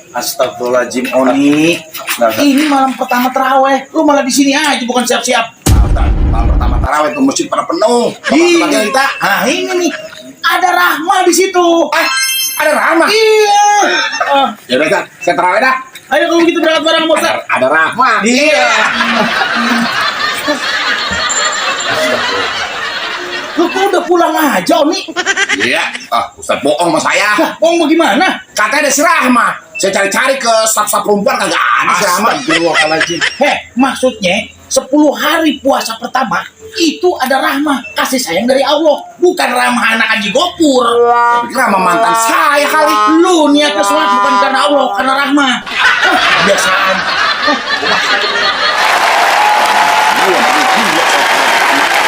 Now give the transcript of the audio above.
Astagfirullahaladzim, Oni. Ini malam pertama taraweh, lu malah di sini aja, bukan siap-siap. Malam pertama taraweh tuh masjid pada penuh. Teman-teman kita. Nah ini nih, ada Rahma di situ. Ada Rahma. Iya. Ya udah, Ustaz, saya taraweh dah. Ayo kalau gitu berangkat bareng sama Ustaz. Ada Rahma. Iya. Lu kok udah pulang aja, Oni? Iya. Ustaz bohong sama saya. Lah, bohong bagaimana? Katanya ada si Rahma. Saya cari-cari ke staf-staf perempuan kagak ada si Rahma. Astagfirullahaladzim. Maksudnya 10 hari puasa pertama itu ada rahmah, kasih sayang dari Allah, bukan ramah anak Haji Gopur. Saya pikir Rahma mantan saya kali. Lu niatnya sholat bukan karena Allah, karena rahmah. Biasaan.